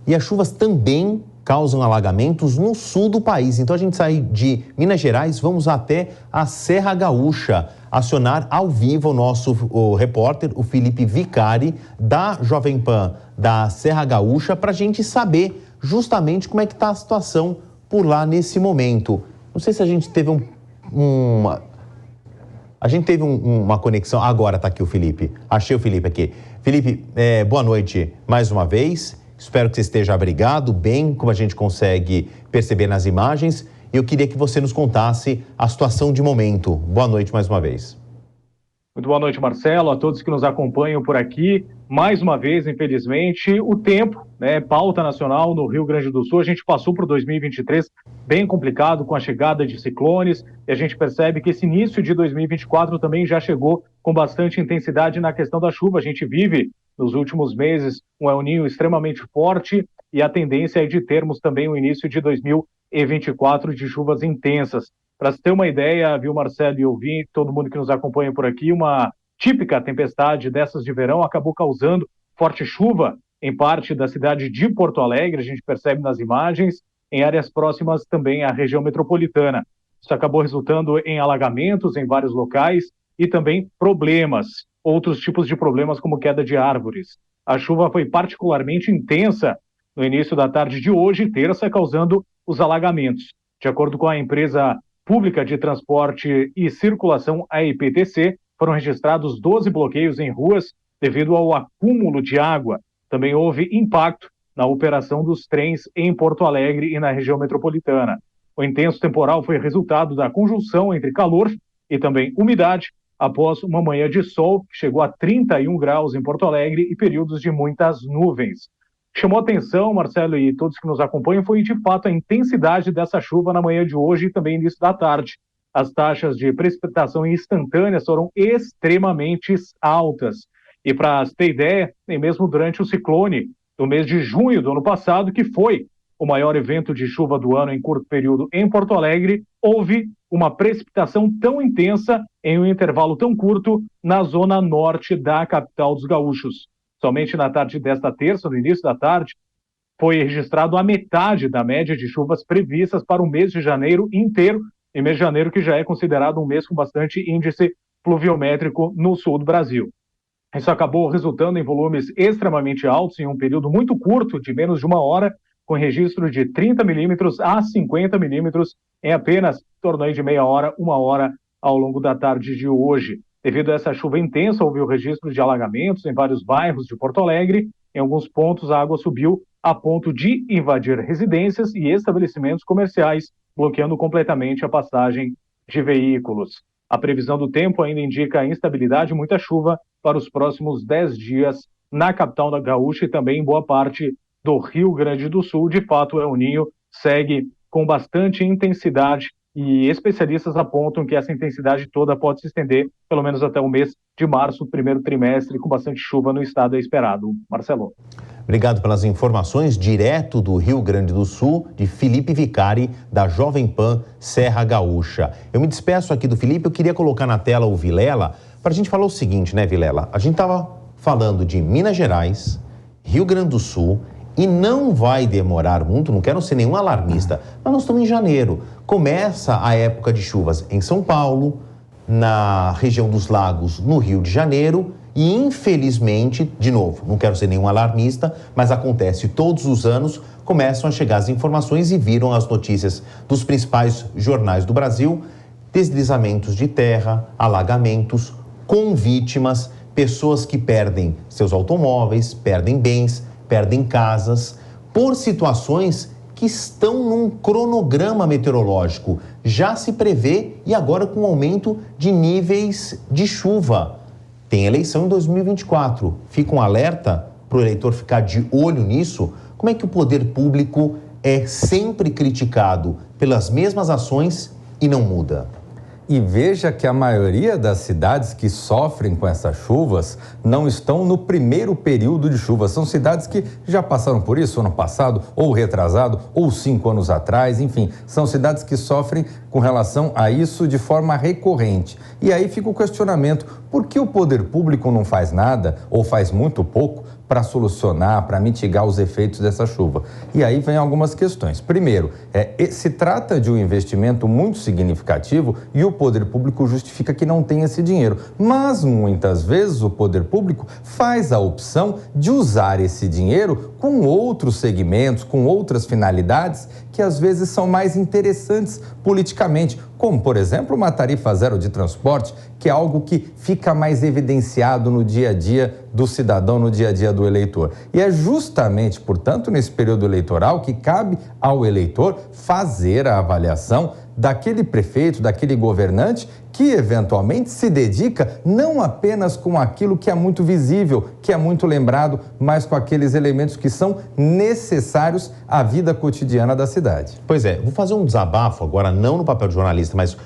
E as chuvas também causam alagamentos no sul do país. Então a gente sai de Minas Gerais, vamos até a Serra Gaúcha, acionar ao vivo o repórter, o Felipe Vicari, da Jovem Pan da Serra Gaúcha, para a gente saber justamente como é que está a situação por lá nesse momento. Não sei se a gente teve uma conexão. Agora está aqui o Felipe. Achei o Felipe aqui. Felipe, boa noite mais uma vez. Espero que você esteja abrigado, bem, como a gente consegue perceber nas imagens. E eu queria que você nos contasse a situação de momento. Boa noite mais uma vez. Muito boa noite, Marcelo, a todos que nos acompanham por aqui. Mais uma vez, infelizmente, o tempo, pauta nacional no Rio Grande do Sul. A gente passou por 2023 bem complicado com a chegada de ciclones e a gente percebe que esse início de 2024 também já chegou com bastante intensidade na questão da chuva. A gente vive nos últimos meses um El Niño extremamente forte e a tendência é de termos também o início de 2024 de chuvas intensas. Para se ter uma ideia, viu, Marcelo e ouvir, todo mundo que nos acompanha por aqui, uma típica tempestade dessas de verão acabou causando forte chuva em parte da cidade de Porto Alegre, a gente percebe nas imagens, em áreas próximas também à região metropolitana. Isso acabou resultando em alagamentos em vários locais e também problemas, outros tipos de problemas como queda de árvores. A chuva foi particularmente intensa no início da tarde de hoje, terça, causando os alagamentos. De acordo com a empresa Pública de Transporte e Circulação, a EPTC, foram registrados 12 bloqueios em ruas devido ao acúmulo de água. Também houve impacto na operação dos trens em Porto Alegre e na região metropolitana. O intenso temporal foi resultado da conjunção entre calor e também umidade, após uma manhã de sol que chegou a 31 graus em Porto Alegre e períodos de muitas nuvens. Chamou atenção, Marcelo, e todos que nos acompanham, foi de fato a intensidade dessa chuva na manhã de hoje e também início da tarde. As taxas de precipitação instantâneas foram extremamente altas. E para se ter ideia, nem mesmo durante o ciclone do mês de junho do ano passado, que foi o maior evento de chuva do ano em curto período em Porto Alegre, houve uma precipitação tão intensa em um intervalo tão curto na zona norte da capital dos gaúchos. Somente na tarde desta terça, no início da tarde, foi registrado a metade da média de chuvas previstas para o mês de janeiro inteiro, e mês de janeiro que já é considerado um mês com bastante índice pluviométrico no sul do Brasil. Isso acabou resultando em volumes extremamente altos em um período muito curto, de menos de uma hora, com registro de 30 milímetros a 50 milímetros em apenas em torno de meia hora, uma hora ao longo da tarde de hoje. Devido a essa chuva intensa, houve o registro de alagamentos em vários bairros de Porto Alegre. Em alguns pontos, a água subiu a ponto de invadir residências e estabelecimentos comerciais, bloqueando completamente a passagem de veículos. A previsão do tempo ainda indica instabilidade e muita chuva para os próximos 10 dias na capital da Gaúcha e também em boa parte do Rio Grande do Sul. De fato, o El Niño segue com bastante intensidade e especialistas apontam que essa intensidade toda pode se estender pelo menos até o mês de março, primeiro trimestre, com bastante chuva no estado é esperado. Marcelo. Obrigado pelas informações, direto do Rio Grande do Sul, de Felipe Vicari, da Jovem Pan Serra Gaúcha. Eu me despeço aqui do Felipe, eu queria colocar na tela o Vilela, para a gente falar o seguinte, né, Vilela? A gente estava falando de Minas Gerais, Rio Grande do Sul, e não vai demorar muito, não quero ser nenhum alarmista, mas nós estamos em janeiro. Começa a época de chuvas em São Paulo, na região dos lagos, no Rio de Janeiro, e infelizmente, de novo, não quero ser nenhum alarmista, mas acontece todos os anos, começam a chegar as informações e viram as notícias dos principais jornais do Brasil, deslizamentos de terra, alagamentos, com vítimas, pessoas que perdem seus automóveis, perdem bens, perdem casas, por situações que estão num cronograma meteorológico. Já se prevê e agora com aumento de níveis de chuva. Tem eleição em 2024. Fica um alerta para o eleitor ficar de olho nisso. Como é que o poder público é sempre criticado pelas mesmas ações e não muda? E veja que a maioria das cidades que sofrem com essas chuvas não estão no primeiro período de chuva. São cidades que já passaram por isso ano passado, ou retrasado, ou 5 anos atrás, enfim. São cidades que sofrem com relação a isso de forma recorrente. E aí fica o questionamento, por que o poder público não faz nada, ou faz muito pouco, para solucionar, para mitigar os efeitos dessa chuva? E aí vem algumas questões. Primeiro, se trata de um investimento muito significativo e o poder público justifica que não tem esse dinheiro. Mas, muitas vezes, o poder público faz a opção de usar esse dinheiro com outros segmentos, com outras finalidades que às vezes são mais interessantes politicamente, como, por exemplo, uma tarifa zero de transporte, que é algo que fica mais evidenciado no dia a dia do cidadão, no dia a dia do eleitor. E é justamente, portanto, nesse período eleitoral que cabe ao eleitor fazer a avaliação daquele prefeito, daquele governante que eventualmente se dedica não apenas com aquilo que é muito visível, que é muito lembrado, mas com aqueles elementos que são necessários à vida cotidiana da cidade. Pois é, vou fazer um desabafo agora, não no papel de jornalista, mas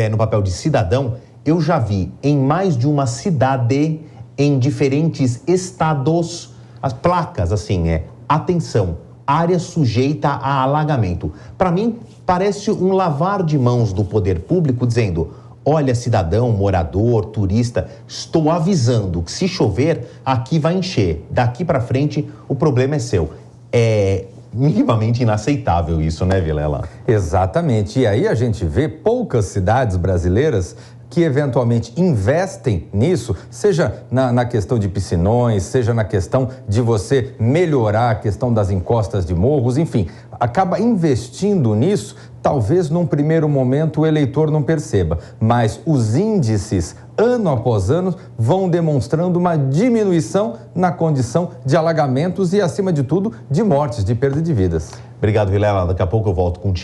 no papel de cidadão. Eu já vi em mais de uma cidade, em diferentes estados, as placas assim, atenção, área sujeita a alagamento. Para mim, parece um lavar de mãos do poder público dizendo: olha, cidadão, morador, turista, estou avisando que se chover, aqui vai encher. Daqui para frente, o problema é seu. É minimamente inaceitável isso, né, Vilela? Exatamente. E aí a gente vê poucas cidades brasileiras que eventualmente investem nisso, seja na questão de piscinões, seja na questão de você melhorar a questão das encostas de morros, enfim, acaba investindo nisso. Talvez num primeiro momento o eleitor não perceba, mas os índices, ano após ano, vão demonstrando uma diminuição na condição de alagamentos e, acima de tudo, de mortes, de perda de vidas. Obrigado, Vilela. Daqui a pouco eu volto contigo.